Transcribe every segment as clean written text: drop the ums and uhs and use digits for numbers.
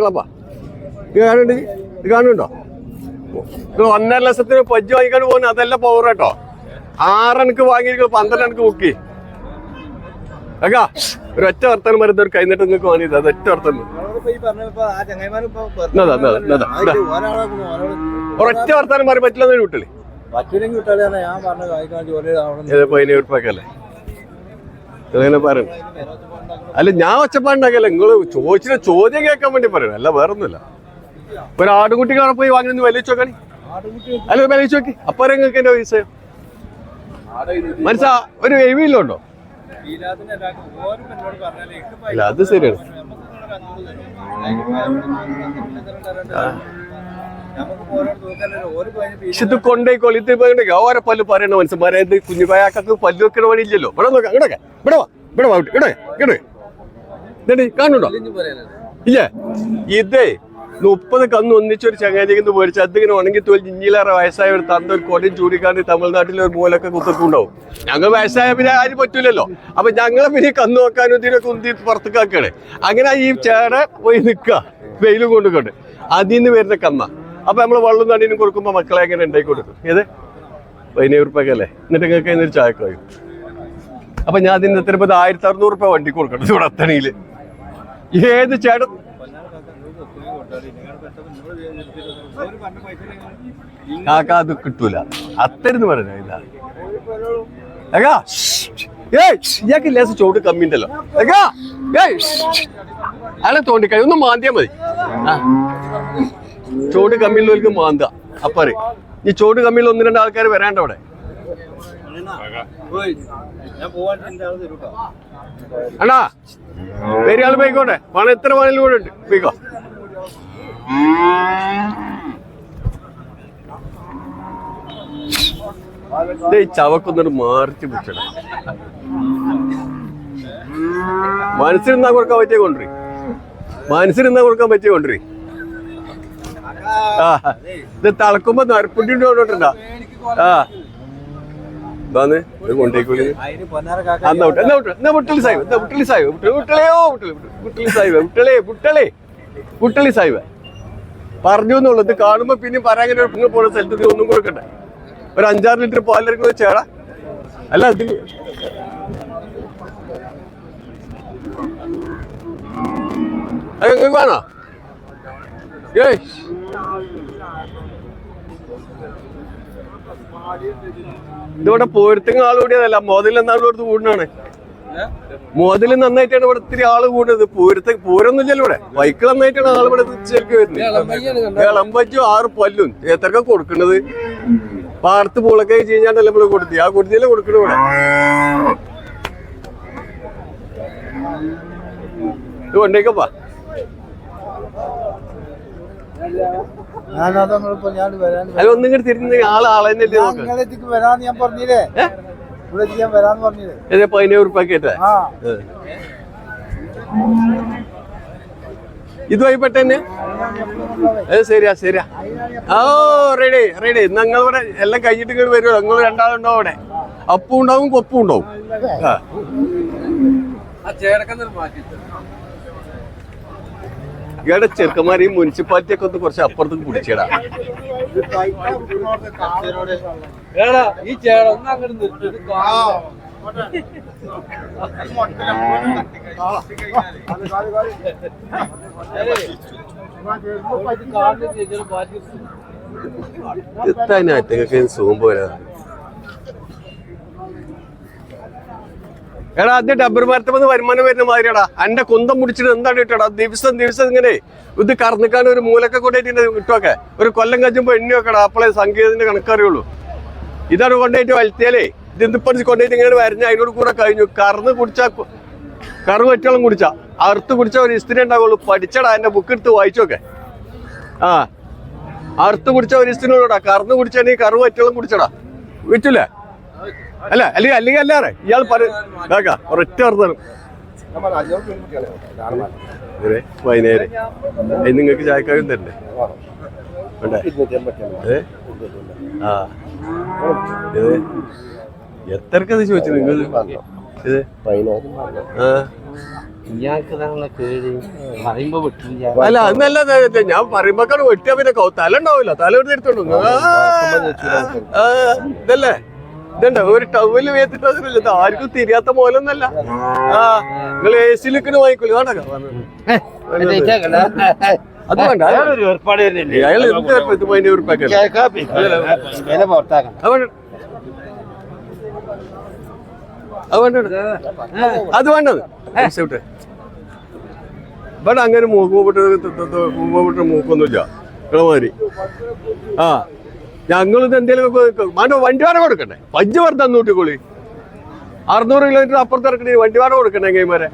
നിങ്ങളപ്പാ ഇത് കാണുന്നുണ്ട്, ഇത് കാണുന്നുണ്ടോ? ഇത് 1.5 ലക്ഷത്തിന് പജ്ജ് വാങ്ങിക്കാൻ പോകുന്നത് അതല്ല പവർ കേട്ടോ. 6 അണക്ക് വാങ്ങിയിരിക്കും, 12 അണക്ക് ബുക്ക് അക്കാ. ഒരു ഒറ്റ വർത്തനം വരുന്ന ഒരു കൈന്നിട്ട് നിങ്ങൾക്ക് വാങ്ങിയത് അത് ഒറ്റ വർത്തനം, ഒരൊറ്റ വർത്താനം പറയാൻ പറ്റില്ല വിട്ടില്ലേ? 15 ഉറുപ്പ്യക്കല്ലേ ഇങ്ങനെ പറയണം. അല്ല ഞാൻ ഒച്ചപ്പാടുണ്ടാക്കല്ല, നിങ്ങള് ചോദിച്ചിട്ട് ചോദ്യം കേൾക്കാൻ വേണ്ടി പറയണം, അല്ല വേറൊന്നുമില്ല. ഒരു ആടുകുട്ടി കാണാൻ പോയി വാങ്ങി വലിച്ചു നോക്കണി, അല്ല വലിച്ചു നോക്കി അപ്പൊ നിങ്ങൾക്ക് എന്റെ പൈസ മനസ്സാ ഒരു എഴുവില്ലുണ്ടോ? അല്ല അത് ശരിയാണ്. ഇത് കൊണ്ടേക്കോളി, ഇത് ഓരോ പല്ല് പറയണ മനുഷ്യന്മാരെ. ഇത് കുഞ്ഞുപായാക്കൊക്കെ പല്ല് വെക്കണ പണിയില്ലല്ലോ. ഇവിടെ നോക്കാം, ഇങ്ങോട്ടൊക്കെ ഇവിടെ വാ, ഇവിടെ വാ, ഇവിടെ ഇതേ കാണുന്നുണ്ടോ? ഇല്ലേ ഇതേ 30 കന്ന് ഒന്നിച്ചൊരു ചങ്ങാതിന്ന് മേടിച്ച് അതിങ്ങനെ ഉണങ്ങി തോൽ ഇഞ്ഞിലേറെ വയസ്സായ ഒരു തന്ന ഒരു കൊടയും ചൂടിക്കാണ്ട് തമിഴ്നാട്ടിലെ ഒരു മൂലൊക്കെ കുത്തുണ്ടാവും. ഞങ്ങൾ വയസ്സായ പിന്നെ ആരും പറ്റൂലല്ലോ. അപ്പൊ ഞങ്ങളെ പിന്നെ കന്ന് നോക്കാനും ഇതിനൊക്കെ ഉന്തി പുറത്തേക്കാക്കണേ. അങ്ങനെ ഈ ചേട പോയി നിൽക്കുക വെയിലും കൊണ്ടുകൊണ്ട് അതിൽ നിന്ന് വരുന്ന കന്ന. അപ്പൊ നമ്മള് വെള്ളം തണ്ണീനും കൊടുക്കുമ്പോ മക്കളെ എങ്ങനെ ഉണ്ടാക്കി കൊടുക്കും. ഏത് 15 ഉറുപ്പ്യക്കല്ലേ? എന്നിട്ട് നിങ്ങൾക്ക് അതിനൊരു ചായക്ക് കഴിയും. അപ്പൊ ഞാൻ അതിന് എത്ര 1600 ഉറുപ്പ്യ വണ്ടി കൊടുക്കണം ഇവിടെ അത്തണിയില്. ഏത് ചേട്ടൻ കാക്ക അത് കിട്ടൂല അത്തരുന്ന് പറഞ്ഞ ഇതാ. ഇയാൾക്ക് ലേസ് ചോട് കമ്മിണ്ടല്ലോ. അയാളെ തോണ്ടിക്കായി ഒന്ന് മാന്തിയാ മതി. ചോട് കമ്മിയിലേക്ക് മാന്ത അപ്പറി. ഈ ചോട് കമ്മിയിൽ 1-2 ആൾക്കാർ വരാണ്ട് അവിടെ. അണ്ണാ വേറെ ആൾ പോയിക്കോട്ടെ, പണം എത്ര വേണേലും കൂടെ ഉണ്ട്, പോയിക്കോ. ചവക്കൊന്നിട്ട് മാറിച്ച് പിടിച്ചട. മനസ്സിരുന്നാ കൊടുക്കാൻ പറ്റിയ കൊണ്ടുവരി, മനസ്സിരുന്നാ കൊടുക്കാൻ പറ്റിയ കൊണ്ടുവരി. ഇത് തിളക്കുമ്പോ നരപ്പുണ്ടി കൊണ്ടോട്ടുണ്ടാ. ഇതാന്ന് ഇത് കൊണ്ടേക്കൂലി. പുട്ടളി സാഹിബ്, പുട്ടളി സാഹിബ്, പുട്ടളിയോ പുട്ടളി സാഹിബ്, പുട്ടളി സാഹിബ് പറഞ്ഞു എന്നുള്ളത് കാണുമ്പോ പിന്നെ പറയാൻ പോണ സ്ഥലത്ത് ഒന്നും കൊടുക്കണ്ടേ. ഒരു 5-6 ലിറ്റർ പാലിറങ്ങി ചേടാ. അല്ല അതിൽ വേണോ? ഇതിവിടെ പോരുത്തുന്ന ആൾ കൂടിയതല്ല, മോതിൽ എന്നാണ് ഇവിടുത്തെ കൂടുന്നാണ്. മോതിൽ നന്നായിട്ടാണ് ഇവിടെ ഇത്തിരി ആള് കൂടുന്നത്. പൂരൊന്നുമില്ലല്ലോ ഇവിടെ. ബൈക്കിൾ നന്നായിട്ടാണ് ആൾ ഇവിടെ ശരിക്കും വരുന്നത്. ഇളമ്പച്ചും 6 പല്ലും എത്രക്ക കൊടുക്കണത്. പാർത്ത് പൂളൊക്കെ കഴിഞ്ഞാണ്ടല്ലേ നമ്മള് കൊടുത്തി. ആ കൊടുത്തിയല്ലേ കൊടുക്കണ ഇവിടെ. ഇത് കൊണ്ടേക്കപ്പാ. അല്ല ഒന്നും കൂടി തിരിഞ്ഞ ആളെന്നല്ലേ വരാന്ന് ഞാൻ പറഞ്ഞില്ലേ, 15 ഉറുപ്പ്യക്കേറ്റാ. ഇതുമായി പെട്ടെന്നെ ശരിയാ ശരിയാ. ഓ റെഡി റെഡി. നിങ്ങൾ ഇവിടെ എല്ലാം കഴിഞ്ഞിട്ട് ഇങ്ങോട്ട് വരുമോ? നിങ്ങൾ 2 ആളുണ്ടാവും അവിടെ. അപ്പും ഉണ്ടാവും കൊപ്പും ഉണ്ടാവും. ഇവിടെ ചെറുക്കന്മാർ ഈ മുനിസിപ്പാലിറ്റി ഒക്കെ ഒന്ന് കുറച്ച് അപ്പുറത്തേക്ക് പിടിച്ചേടാ. ഈ ചേട്ടൻ അങ്ങോട്ട് എത്താനായിട്ട് സൂമ്പ് വരാ. എടാ അത് ഡബ്ബർ മരത്തുമെന്ന് വരുമാനം വരുന്ന മാതിരിയാടാ. എന്റെ കുന്തം പിടിച്ചിട്ട് എന്താണ് ഇട്ടടാ? ദിവസം ഇങ്ങനെ ഇത് കറന്നിക്കാണ്ട് ഒരു മൂലൊക്കെ കൊണ്ടുപോയിട്ട് ഇട്ടൊക്കെ ഒരു കൊല്ലം കഴിയുമ്പോ എണ്ണി വെക്കടാ. അപ്പോളെ സംഗീതത്തിന്റെ കണക്കറിയുള്ളൂ. ഇതാണ് കൊണ്ടുപോയിട്ട് വലത്തിയാലേ ഇതിപ്പോ കൊണ്ടുപോയിട്ട് ഇങ്ങനെ വരഞ്ഞ അതിനോട് കൂടെ കഴിഞ്ഞു. കറന്ന് കുടിച്ചാ കറു വെറ്റോളം കുടിച്ചാ അറുത്ത് കുടിച്ചാ ഒരു ഇസ്തിരി ഉണ്ടാവുള്ളൂ. പഠിച്ചടാ, എന്റെ ബുക്ക് എടുത്ത് വായിച്ചോക്കെ. അറുത്ത് കുടിച്ച ഒരു ഇസ്തിനോടാ. കറന്ന് കുടിച്ചാ കറു വെറ്റോളം കുടിച്ചടാ. വിറ്റില്ലേ? അല്ല അല്ലെങ്കിൽ അല്ലാറെ ഇയാൾ പറയാ ഒരൊറ്റ അർത്ഥം. വൈകുന്നേരം നിങ്ങൾക്ക് ചായക്കാരും തരണ്ടേ? എത്രക്കത് ചോദിച്ചു നിങ്ങൾ? ഇത് അല്ല അന്നല്ല ഞാൻ പറയുമ്പോക്കാണ് വെട്ടിയാ പിന്നെ തല ഉണ്ടാവില്ല തല എടുത്ത് എടുത്തോണ്ടു ഇതല്ലേ ഇതണ്ട ഒരു ടവല് വേത്തിട്ട് ആർക്കും തിരിയാത്ത മോലൊന്നല്ല ആ നിങ്ങൾ എ സി ലിക്കണ് വാങ്ങിക്കൂല വേണ്ട അത് വേണ്ട അയാൾ എന്ത് അത് വേണ്ടത് ഇവിടെ അങ്ങനെ മൂക്കിട്ട് മൂക്കൊന്നുമില്ല ഇളമാതിരി ആ ഞങ്ങളിത് എന്തേലും വണ്ടി വാടക കൊടുക്കണ്ടേ പഞ്ച് വെറുതെ തന്നൂട്ടിക്കോളി 600 കിലോമീറ്റർ അപ്പുറത്ത് ഇറക്കണേ വണ്ടി വാടക കൊടുക്കണ്ടേ എങ്ങേമാരെ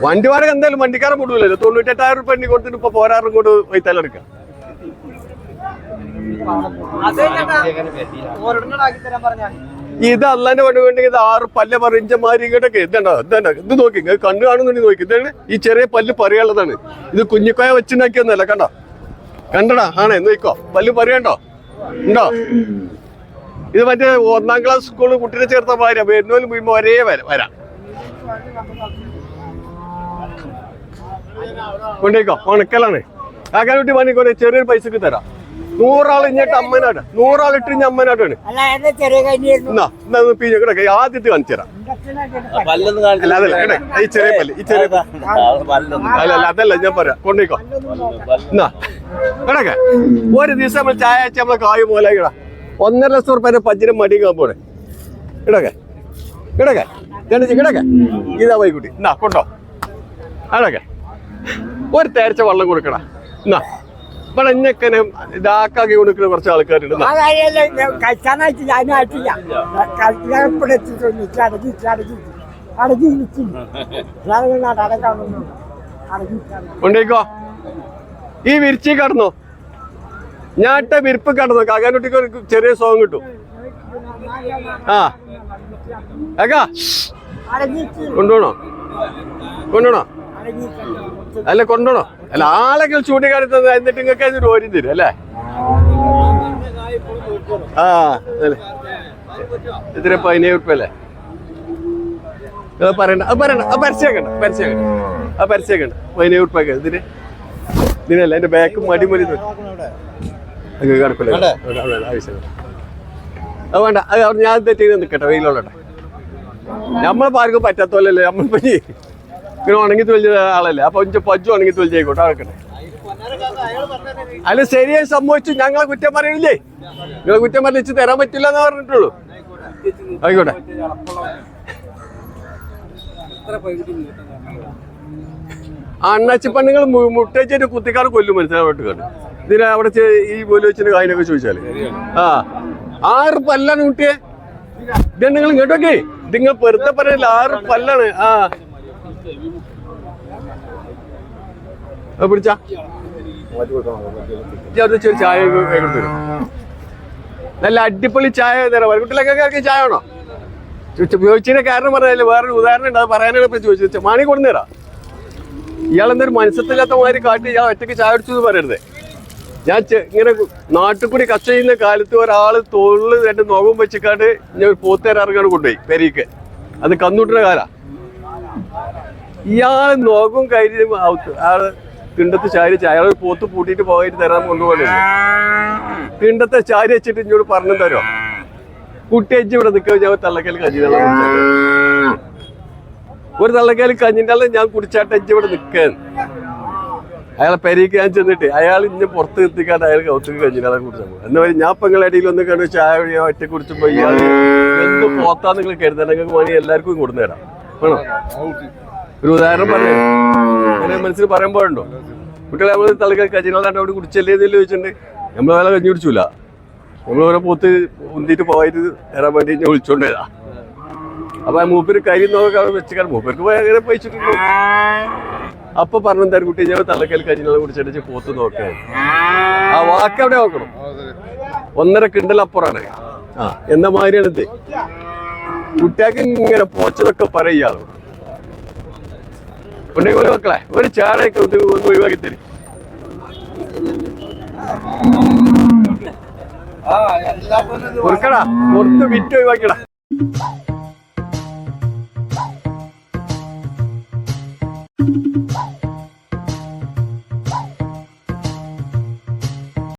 വണ്ടി വാടക എന്തായാലും വണ്ടിക്കാരൻ കൊടുക്കില്ലല്ലോ 98,000 രൂപ എണ്ണി കൊടുത്തിട്ട് ഇപ്പൊ പോരാറും കൊണ്ട് വൈത്താലെടുക്കാം ഇത് അല്ലാന്റെ പണി വേണ്ടെങ്കിൽ ഇത് 6 പല്ല് പറഞ്ഞമാരി ഇങ്ങോട്ടൊക്കെ ഇതണ്ട ഇതണ്ട ഇത് നോക്കി കണ്ണു കാണുന്നുണ്ടെങ്കിൽ നോക്കി ഇതാണ് ഈ ചെറിയ പല്ല് പറയാനുള്ളതാണ് ഇത് കുഞ്ഞിക്കോയ വെച്ചുണ്ടാക്കിയൊന്നല്ല കണ്ടോ കണ്ടടാ ആണേ നോക്കോ പല്ല് പറയണ്ടോ ഉണ്ടോ ഇത് മറ്റേ 1ാം ക്ലാസ് സ്കൂളിൽ കുട്ടീനെ ചേർത്ത ഭാര്യ വരുന്നോലും വീഴുമ്പോ ഒരേ വരാം കൊണ്ടേക്കോ ഉണക്കലാണ് കാക്കാനുട്ടി പണിക്കോട്ടെ ചെറിയൊരു പൈസക്ക് തരാം 100 ആൾ ഇങ്ങോട്ട് അമ്മനാട്ട് 100 ആൾ ഇട്ട് ഞാൻ അമ്മനാട്ടാണ് കിടക്കെ ആദ്യത്തെ കാണിച്ചു തരാം അല്ല അതല്ല ഈ ചെറിയ പല്ല് ഈ ചെറിയ അല്ല അതല്ല ഞാൻ പറയാം കൊണ്ടേക്കോ എന്നാ കിടക്കെ ഒരു ദിവസം നമ്മൾ ചായ അയച്ച നമ്മളെ കായ് മോലായിടാ 1.5 ലക്ഷം റുപ്യ പഞ്ചിനും മടിക്കാൻ പോണേ കിടക്കെ കിടക്കെ കിടക്കെ ഇതാ വൈകുട്ടി എന്നാ കൊണ്ടോ അടക്കെ ഒരു തേർച്ച വെള്ളം കൊടുക്കടാ എന്നാ ഇവിടെ ഇഞ്ഞക്കനെ ഇതാക്കാക്കി കൊടുക്കുന്ന കുറച്ച് ആൾക്കാരുണ്ട് കൊണ്ടേക്കോ ഈ വിരിച്ചി കടന്നോ ഞാട്ട വിരിപ്പ് കടന്നോ കാക്കാനുട്ടിക്ക് ഒരു ചെറിയ സോങ് കിട്ടും ആ കാക്കാ കൊണ്ടുപോണോ കൊണ്ടുപോണോ അല്ല കൊണ്ടുപോണോ അല്ല ആളൊക്കെ ചൂണ്ടിക്കാലത്ത് എന്നിട്ട് നിങ്ങൾക്ക് അതിന് ഓരി തരും അല്ലേ ആ അല്ലേ ഇതിന് 17 ഉറുപ്പ്യ അല്ലേ പറയണ്ട അത് പറയണ്ട അത് പരസ്യമാക്കണ്ട അത് പരസ്യമാക്കണ്ട 17 ഉറുപ്പ്യ ഇതിനല്ല എന്റെ ബാക്ക് മടിമലി കിടക്കില്ല ആവശ്യം അത് വേണ്ട അത് ഞാൻ തെറ്റി നിൽക്കട്ടെ വെയിലോട്ടെ നമ്മളിപ്പോ ആർക്കും പറ്റാത്തോലല്ലേ നമ്മളിപ്പോ ഇങ്ങനെ ഉണങ്ങി തൊഴിൽ ആളല്ലേ അപ്പൊ പജ്ജു ഉണങ്ങി തൊഴിൽ ചെയ്യിക്കോട്ടെ ആൾക്കട്ടെ അല്ല ശരിയായി സംഭവിച്ചു ഞങ്ങളെ കുറ്റം പറയണില്ലേ നിങ്ങളെ കുറ്റം പറഞ്ഞിച്ച് തരാൻ പറ്റില്ല എന്ന് പറഞ്ഞിട്ടുള്ളൂ ആയിക്കോട്ടെ അണ്ണാച്ചി പെണ്ണുങ്ങൾ മുട്ടേച്ചിട്ട് കുത്തിക്കാർ കൊല്ലും മനസ്സിലാവട്ടുകാണ് ഇതിനെ അവിടെ ഈ പോലും വെച്ചിട്ട് കാര്യമൊക്കെ ചോദിച്ചാല് ആ 6 പല്ലാണ് കുട്ടിയെ ഇത് നിങ്ങൾ ഇങ്ങോട്ടൊക്കെ നിങ്ങൾ വെറുതെ പറയില്ല 6 പല്ലാണ് ആ പിടിച്ചാ ചായ തരും നല്ല അടിപൊളി ചായ തരാം കുട്ടികളൊക്കെ ചായ ആണോ ചോദിച്ചതിന്റെ കാരണം പറഞ്ഞാല് വേറൊരു ഉദാഹരണം ഉണ്ട് അത് പറയാനാണ് ഇപ്പൊ ചോദിച്ചത് മാണി കൊണ്ടുതരാം ഇയാളെന്തൊരു മനസ്സത്തില്ലാത്ത മാതിരി കാട്ടി ഇയാൾ ഒറ്റയ്ക്ക് ചായ അടിച്ചു എന്ന് പറയരുത് ഞാൻ ഇങ്ങനെ നാട്ടിൽ കൂടി കച്ച ചെയ്യുന്ന കാലത്ത് ഒരാള് തോളില് 2 നോവും വെച്ചിക്കാണ്ട് ഞാൻ ഒരു പോത്തേറിറങ്ങാണ് കൊണ്ടുപോയി പെരീക്ക് അത് കന്നൂട്ടിന്റെ കാലാ ഇയാള് നോക്കും കയറി ആള് തിണ്ടത്ത് ചാരി അയാൾ പോത്ത് പൂട്ടിയിട്ട് പോയിട്ട് തരാൻ കൊണ്ടുപോകണേ തിണ്ടത്തെ ചാരി വെച്ചിട്ട് ഇങ്ങോട്ട് പറഞ്ഞു തരോ കുട്ടി അജ്ജ് ഇവിടെ നിൽക്കുക ഞാൻ തള്ളക്കൽ കഞ്ഞിവെള്ളം ഒരു തള്ളക്കൽ കഞ്ഞിൻ്റെ ഞാൻ കുടിച്ചാട്ട് അജ്ജ് ഇവിടെ നിൽക്കാൻ അയാളെ പെരീക്ക് ഞാൻ ചെന്നിട്ട് അയാൾ ഇന്നെ പുറത്ത് എത്തിക്കാണ്ട് അയാൾ കൗത്തുക്ക് കഞ്ഞിവെള്ളം കുടിച്ചാൽ പോകും എന്ന് പറയും ഞാൻ പെങ്ങളുടെ ഇടയിൽ ഒന്ന് കണ്ടു ചായ ഒറ്റ കുടിച്ചപ്പോ ഇയാൾ എന്ത് പോത്താ നിങ്ങൾ കരുതണം നിങ്ങൾക്ക് വേണമെങ്കിൽ എല്ലാവർക്കും കൊടുന്നു തരാം വേണോ ഒരു ഉദാഹരണം പറഞ്ഞു അങ്ങനെ മനസ്സിൽ പറയുമ്പോഴുണ്ടോ കുട്ടികളെ നമ്മൾ തലക്കൽ കഞ്ഞിവെള്ളം അവിടെ കുടിച്ചല്ലേ എന്നല്ലേ ചോദിച്ചിട്ടുണ്ട് നമ്മൾ വേറെ കഞ്ഞി കുടിച്ചില്ല നമ്മൾ ഓരോ പോത്ത് ഉന്തിയിട്ട് പോയിട്ട് തരാൻ വേണ്ടി ഞാൻ വിളിച്ചോണ്ടേതാ അപ്പൊ ആ മൂപ്പര് കരി നോക്കാൻ വെച്ചാൽ മൂപ്പർക്ക് പോയി അങ്ങനെ പയിച്ചിട്ടുണ്ടോ അപ്പൊ പറഞ്ഞു തരും കുട്ടി ഞാൻ തലക്കൽ കഞ്ഞിവെള്ളം കുടിച്ചിട്ട് പോത്ത് നോക്കാൻ ആ വാക്ക് അവിടെ നോക്കണം 1.5 കിണ്ടൽ അപ്പുറമാണ് ആ എന്ന മാതിരിയാണ് ഇത് കുട്ടിയാൾക്ക് ഇങ്ങനെ പോച്ചതൊക്കെ പറയാളോ ഉണ്ടെങ്കിൽ മക്കളെ ഒരു ചാടയൊക്കെ ഒന്ന് ഒഴിവാക്കി തരും കൊടുക്കടാ പുറത്ത് വിറ്റ് ഒഴിവാക്കിടാ ആ